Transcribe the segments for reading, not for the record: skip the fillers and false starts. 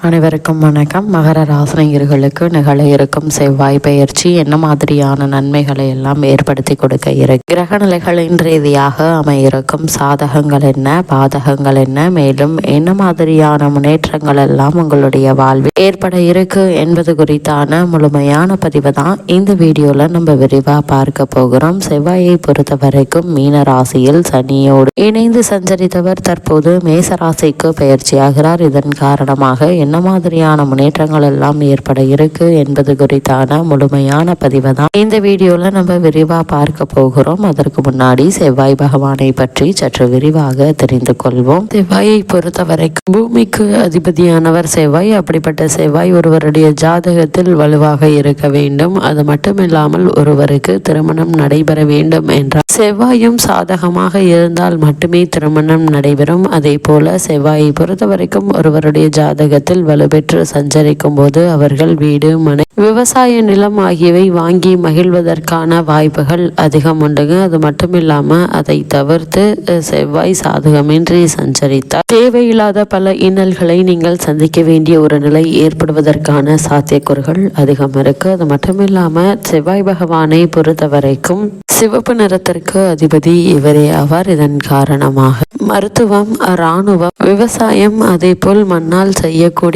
அனைவருக்கும் வணக்கம். மகர ராசினியர்களுக்கு நிகழ இருக்கும் செவ்வாய் பயிற்சி என்ன மாதிரியான நன்மைகளை எல்லாம் ஏற்படுத்தி கொடுக்க இருக்கு, கிரக நிலைகளின் ரீதியாக அமையிருக்கும் சாதகங்கள் என்ன, பாதகங்கள் என்ன, மேலும் என்ன மாதிரியான முன்னேற்றங்கள் எல்லாம் உங்களுடைய வாழ்வில் ஏற்பட இருக்கு என்பது குறித்தான முழுமையான பதிவு தான் இந்த வீடியோல நம்ம விரிவா பார்க்க போகிறோம். செவ்வாயை பொறுத்த வரைக்கும் மீன ராசியில் சனியோடு இணைந்து சஞ்சரித்தவர் தற்போது மேச ராசிக்கு பயிற்சியாகிறார். இதன் காரணமாக என்ன மாதிரியான முன்னேற்றங்கள் எல்லாம் ஏற்பட இருக்கு என்பது குறித்தான முழுமையான பதிவை தான் இந்த வீடியோல நம்ம விரிவா பார்க்க போகிறோம். அதற்கு முன்னாடி செவ்வாய் பகவானை பற்றி சற்று விரிவாக தெரிந்து கொள்வோம். செவ்வாயை பொறுத்தவரைக்கும் பூமிக்கு அதிபதியானவர் செவ்வாய். அப்படிப்பட்ட செவ்வாய் ஒருவருடைய ஜாதகத்தில் வலுவாக இருக்க வேண்டும். அது மட்டுமில்லாமல் ஒருவருக்கு திருமணம் நடைபெற வேண்டும் என்றால் செவ்வாயும் சாதகமாக இருந்தால் மட்டுமே திருமணம் நடைபெறும். அதே போல செவ்வாயை பொறுத்தவரைக்கும் ஒருவருடைய ஜாதகத்தில் வலுப்பெற்று சஞ்சரிக்கும் போது அவர்கள் வீடு, மனை, விவசாய நிலம் ஆகியவை வாங்கி மகிழ்வதற்கான வாய்ப்புகள் அதிகம் உண்டுங்க. அது மட்டும் இல்லாம அதை தவிர்த்து செவ்வாய் சாதகமின்றி சஞ்சரித்தால் தேவையில்லாத பல இன்னல்களை நீங்கள் சந்திக்க வேண்டிய ஒரு நிலை ஏற்படுவதற்கான சாத்தியக்கூறுகள் அதிகம் இருக்கு. அது மட்டும் இல்லாம செவ்வாய் பகவானை பொறுத்த வரைக்கும் சிவப்பு நிறத்திற்கு அதிபதி இவரே ஆவார். இதன் காரணமாக மருத்துவம், இராணுவம், விவசாயம், அதே போல் மண்ணால் செய்யக்கூடிய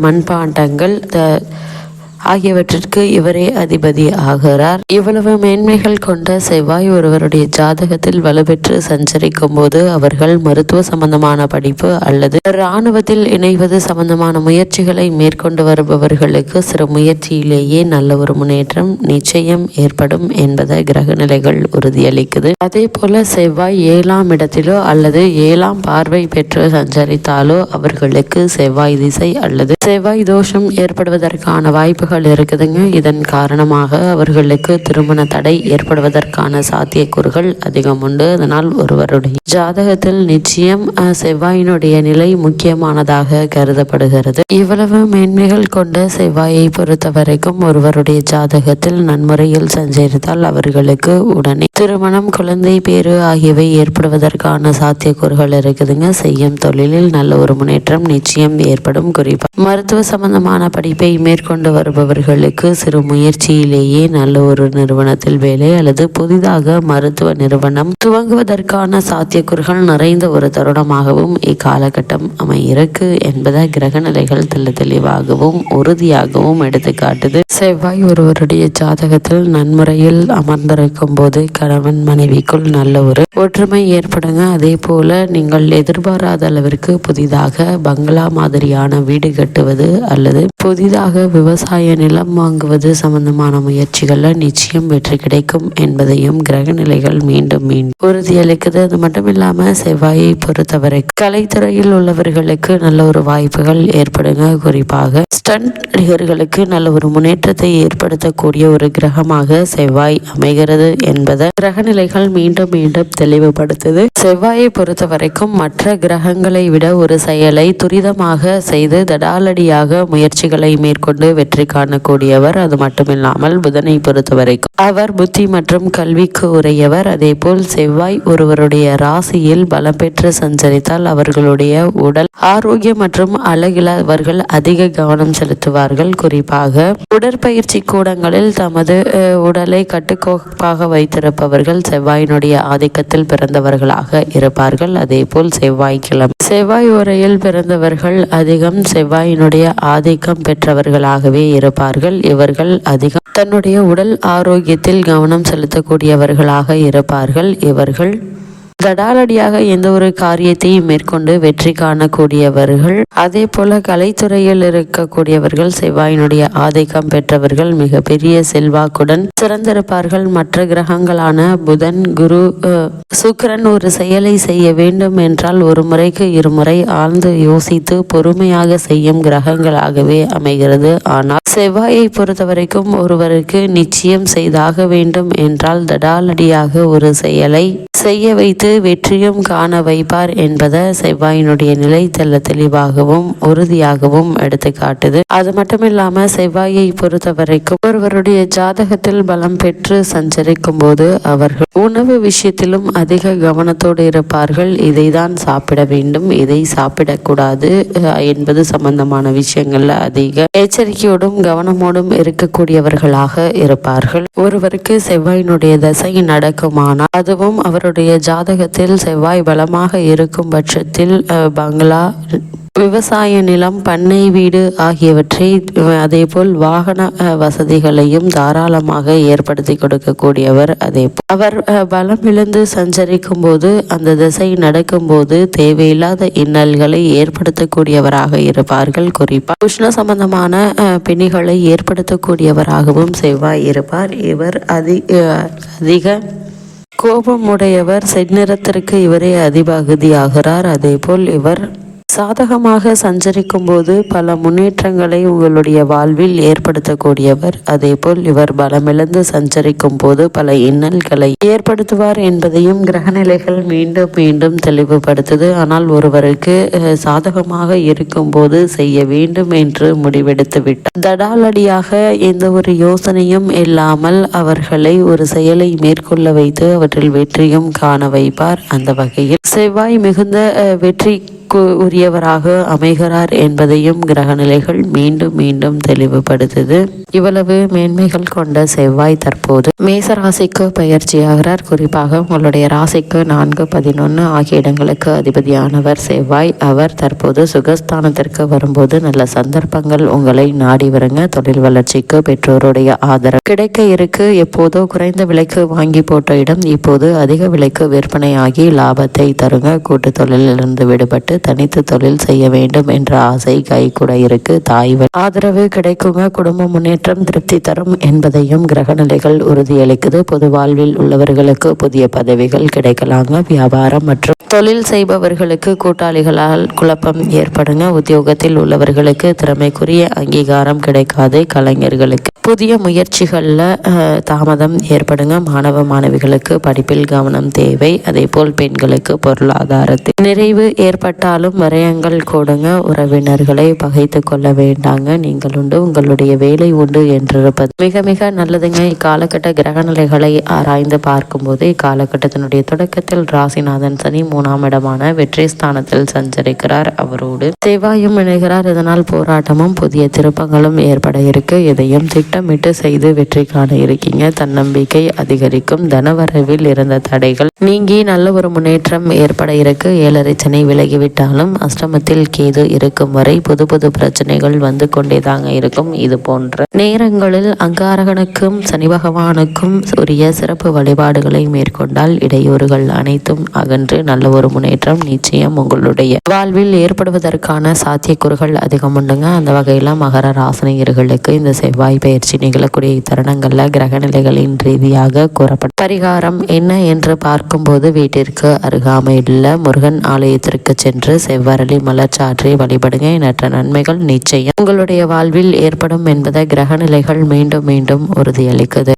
மண்பாண்டங்கள் ஆகியவற்றிற்கு இவரே அதிபதி ஆகிறார். இவ்வளவு மேன்மைகள் கொண்ட செவ்வாய் ஒருவருடைய ஜாதகத்தில் வலுப்பெற்று சஞ்சரிக்கும் போது அவர்கள் மருத்துவ சம்பந்தமான படிப்பு அல்லது இராணுவத்தில் இணைவது சம்பந்தமான முயற்சிகளை மேற்கொண்டு வருபவர்களுக்கு சிறு முயற்சியிலேயே நல்ல ஒரு முன்னேற்றம் நிச்சயம் ஏற்படும் என்பதை கிரக நிலைகள் உறுதியளிக்குது. அதே போல செவ்வாய் 7ஆம் இடத்திலோ அல்லது 7ஆம் பார்வை பெற்று சஞ்சரித்தாலோ அவர்களுக்கு செவ்வாய் திசை அல்லது செவ்வாய் தோஷம் ஏற்படுவதற்கான வாய்ப்புகள் இருக்குதுங்க. இதன் காரணமாக அவர்களுக்கு திருமண தடை ஏற்படுவதற்கான சாத்தியக்கூறுகள் அதிகம் உண்டு. அதனால் ஒருவருடைய ஜாதகத்தில் நிச்சயம் செவ்வாயினுடைய நிலை முக்கியமானதாக கருதப்படுகிறது. இவ்வளவு மேன்மைகள் கொண்ட செவ்வாயை பொறுத்த வரைக்கும் ஒருவருடைய ஜாதகத்தில் நன்முறையில் சஞ்சரித்தால் அவர்களுக்கு உடனே திருமணம், குழந்தை பேறு ஆகியவை ஏற்படுவதற்கான சாத்தியக்கூறுகள் இருக்குதுங்க. செய்யும் தொழிலில் நல்ல ஒரு முன்னேற்றம் நிச்சயம் ஏற்படும். குறிப்பாக மருத்துவ சம்பந்தமான படிப்பை மேற்கொண்டு வருபவர்களுக்கு சிறு முயற்சியிலேயே நல்ல ஒரு நிறுவனத்தில் வேலை அல்லது புதிதாக மருத்துவ நிறுவனம் துவங்குவதற்கான சாத்தியக்கூறுகள் நிறைந்த ஒரு தருணமாகவும் இக்காலகட்டம் அமையிருக்கு என்பதை கிரக நிலைகள் தெளிவாகவும் உறுதியாகவும் எடுத்துக்காட்டுது. செவ்வாய் ஒருவருடைய ஜாதகத்தில் நன்முறையில் அமர்ந்திருக்கும் போது கணவன் மனைவிக்குள் நல்ல ஒரு ஒற்றுமை ஏற்படுங்க. அதே போல நீங்கள் எதிர்பாராத அளவிற்கு புதிதாக பங்களா மாதிரியான வீடு கட்டுவது அல்லது புதிதாக விவசாய நிலம் வாங்குவது சம்பந்தமான முயற்சிகள்ல நிச்சயம் வெற்றி கிடைக்கும் என்பதையும் கிரக நிலைகள் மீண்டும் உறுதியளிக்குது. அது மட்டும் இல்லாம செவ்வாயை பொறுத்தவரை கலைத்துறையில் உள்ளவர்களுக்கு நல்ல ஒரு வாய்ப்புகள் ஏற்படுங்க. குறிப்பாக ஸ்டண்ட் நடிகர்களுக்கு நல்ல ஒரு முன்னேற்றத்தை ஏற்படுத்தக்கூடிய ஒரு கிரகமாக செவ்வாய் அமைகிறது என்பதை கிரக நிலைகள் மீண்டும் தெளிவுபடுத்துது. செவ்வாயை பொறுத்த வரைக்கும் மற்ற கிரகங்களை விட ஒரு செயலை துரிதமாக செய்து தடாலடியாக முயற்சிகளை மேற்கொண்டு வெற்றி காணக்கூடியவர். அது மட்டுமில்லாமல் புதனை பொறுத்த வரைக்கும் அவர் புத்தி மற்றும் கல்விக்கு உரியவர். அதே போல் செவ்வாய் ஒருவருடைய ராசியில் பலம் பெற்று சஞ்சரித்தால் அவர்களுடைய உடல் ஆரோக்கியம் மற்றும் அழகில் அவர்கள் அதிக கவனம் செலுத்துவார்கள். குறிப்பாக உடற்பயிற்சி கூடங்களில் தமது உடலை கட்டுக்கோப்பாக வைத்திருப்பவர்கள் செவ்வாயினுடைய ஆதிக்கத்தில் பிறந்தவர்களாக இருப்பார்கள். அதே போல் செவ்வாய் உரையில் பிறந்தவர்கள் அதிகம் செவ்வாயினுடைய ஆதிக்கம் பெற்றவர்களாகவே இருப்பார்கள். இவர்கள் அதிகம் தன்னுடைய உடல் ஆரோக்கியத்தில் கவனம் செலுத்தக்கூடியவர்களாக இருப்பார்கள். இவர்கள் தடாலடியாக எந்த ஒரு காரியத்தையும் மேற்கொண்டு வெற்றி காணக்கூடியவர்கள். அதே போல கலைத்துறையில் இருக்கக்கூடியவர்கள் செவ்வாயினுடைய ஆதிக்கம் பெற்றவர்கள் மிகப்பெரிய செல்வாக்குடன் சிறந்திருப்பார்கள். மற்ற கிரகங்களான புதன், குரு, சுக்கிரன் ஒரு செயலை செய்ய வேண்டும் என்றால் ஒரு முறைக்கு இருமுறை ஆழ்ந்து யோசித்து பொறுமையாக செய்யும் கிரகங்களாகவே அமைகிறது. ஆனால் செவ்வாயை பொறுத்தவரைக்கும் ஒருவருக்கு நிச்சயம் செய்தாக வேண்டும் என்றால் தடாலடியாக ஒரு செயலை செய்ய வைத்து வெற்றியும் காண வைப்பார் என்பதை செவ்வாயினுடைய நிலை தெளிவாகவும் உறுதியாகவும் எடுத்து காட்டுது. அது மட்டும் இல்லாம செவ்வாயை பொறுத்த வரைக்கும் ஒருவருடைய ஜாதகத்தில் பலம் பெற்று சஞ்சரிக்கும் போது அவர்கள் உணவு விஷயத்திலும் அதிக கவனத்தோடு இருப்பார்கள். இதை தான் சாப்பிட வேண்டும், இதை சாப்பிடக்கூடாது என்பது சம்பந்தமான விஷயங்கள்ல அதிக எச்சரிக்கையோடும் கவனமோடும் இருக்கக்கூடியவர்களாக இருப்பார்கள். ஒருவருக்கு செவ்வாயினுடைய தசை நடக்குமானால், அதுவும் அவருடைய ஜாதகத்தில் செவ்வாய் பலமாக இருக்கும் பட்சத்தில் பங்களா, விவசாய நிலம், பண்ணை வீடு ஆகியவற்றை, அதேபோல் வாகன வசதிகளையும் தாராளமாக ஏற்படுத்தி கொடுக்கக்கூடியவர். அதேபோல் அவர் பலம் இழந்து சஞ்சரிக்கும் போது, அந்த திசை நடக்கும் போது தேவையில்லாத இன்னல்களை ஏற்படுத்தக்கூடியவராக இருப்பார்கள். குறிப்பாக உஷ்ண சம்பந்தமான பிணிகளை ஏற்படுத்தக்கூடியவராகவும் செவ்வாய் இருப்பார். இவர் அதிக கோபமுடையவர். செந்நிறத்திற்கு இவரே அதிபதியாகிறார். அதேபோல் இவர் சாதகமாக சஞ்சரிக்கும் போது பல முன்னேற்றங்களை உங்களுடைய வாழ்வில் ஏற்படுத்தக்கூடியவர். அதேபோல் இவர் பலமிழந்து சஞ்சரிக்கும் போது பல இன்னல்களை ஏற்படுத்துவார் என்பதையும் கிரகநிலைகள் மீண்டும் மீண்டும் தெளிவுபடுத்துது. ஆனால் ஒருவருக்கு சாதகமாக இருக்கும் போது செய்ய வேண்டும் என்று முடிவெடுத்து விட்டார், தடாலடியாக எந்த ஒரு யோசனையும் இல்லாமல் அவர்களை ஒரு செயலை மேற்கொள்ள வைத்து அவற்றில் வெற்றியும் காண வைப்பார். அந்த வகையில் செவ்வாய் மிகுந்த வெற்றி உரியவராக அமைகிறார் என்பதையும் கிரகநிலைகள் மீண்டும் மீண்டும் தெளிவுபடுத்துது. இவ்வளவு மேன்மைகள் கொண்ட செவ்வாய் தற்போது மேச ராசிக்கு பயிற்சியாகிறார். குறிப்பாக உங்களுடைய ராசிக்கு 4, 11 ஆகிய இடங்களுக்கு அதிபதியானவர் செவ்வாய். அவர் தற்போது சுகஸ்தானத்திற்கு வரும்போது நல்ல சந்தர்ப்பங்கள் உங்களை நாடி வருங்க. தொழில் வளர்ச்சிக்கு பெற்றோருடைய ஆதரவு கிடைக்க இருக்கு. எப்போதோ குறைந்த விலைக்கு வாங்கி போட்ட இடம் இப்போது அதிக விலைக்கு விற்பனையாகி லாபத்தை தருங்க. கூட்டு தொழிலிருந்து விடுபட்டு தனித்து தொழில் செய்ய வேண்டும் என்ற ஆசை கைகூட இருக்கு. தாய் ஆதரவு கிடைக்குங்க. குடும்ப முன்னேற்றம் திருப்தி தரும் என்பதையும் கிரகநிலைகள் உறுதியளிக்குது. பொது வாழ்வில் உள்ளவர்களுக்கு புதிய பதவிகள் கிடைக்கலாங்க. வியாபாரம் மற்றும் தொழில் செய்பவர்களுக்கு கூட்டாளிகளால் குழப்பம் ஏற்படுங்க. உத்தியோகத்தில் உள்ளவர்களுக்கு திறமைக்குரிய அங்கீகாரம் கிடைக்காது. கலைஞர்களுக்கு புதிய முயற்சிகள்ல தாமதம் ஏற்படுங்க. மாணவ மாணவிகளுக்கு படிப்பில் கவனம் தேவை. அதே போல் பெண்களுக்கு பொருளாதாரத்தில் நிறைவு ஏற்பட்டாலும் விரயங்கள் கூடுங்க. உறவினர்களை பகைத்து கொள்ள வேண்டாங்க. நீங்கள் உண்டு, உங்களுடைய வேலை உண்டு என்றிருப்பது மிக மிக நல்லதுங்க. இக்காலகட்ட கிரகநிலைகளை ஆராய்ந்து பார்க்கும்போது இக்காலகட்டத்தினுடைய தொடக்கத்தில் ராசிநாதன் சனி 3ஆம் இடமான வெற்றி ஸ்தானத்தில் சஞ்சரிக்கிறார். அவரோடு செவ்வாயும் இணைகிறார். இதனால் போராட்டமும் புதிய திருப்பங்களும் ஏற்பட இருக்கு. எதையும் திட்டமிட்டு செய்து வெற்றி காண இருக்கீங்க. தன்னம்பிக்கை அதிகரிக்கும். தனவரவில் இருந்த தடைகள் நீங்கி நல்ல ஒரு முன்னேற்றம் ஏற்பட இருக்கு. 7.5 சனி விலகிவிட்டாலும் அஷ்டமத்தில் கேது இருக்கும் வரை புது புது பிரச்சனைகள் வந்து கொண்டேதாங்க இருக்கும். இது போன்ற நேரங்களில் அங்காரகனுக்கும் சனி பகவானுக்கும் உரிய சிறப்பு வழிபாடுகளை மேற்கொண்டால் இடையூறுகள் அனைத்தும் அகன்று நல்ல ஒரு முன்னேற்றம் நிச்சயம் உங்களுடைய வாழ்வில் ஏற்படுவதற்கான சாத்தியக்கூறுகள் அதிகம் உண்டுங்க. அந்த வகையில் மகர ராசினியர்களுக்கு இந்த செவ்வாய் பயிற்சி நிகழக்கூடிய தருணங்கள்ல கிரகநிலைகளின் ரீதியாக கூறப்பட்ட பரிகாரம் என்ன என்று பார்க்கும்போது வீட்டிற்கு அருகாமையில் முருகன் ஆலயத்திற்கு சென்று செவ்வரளி மலர் சாற்றி வழிபடுங்க. எண்ணற்ற நன்மைகள் நிச்சயம் உங்களுடைய வாழ்வில் ஏற்படும் என்பதை கிரகநிலைகள் மீண்டும் மீண்டும் உறுதியளிக்குது.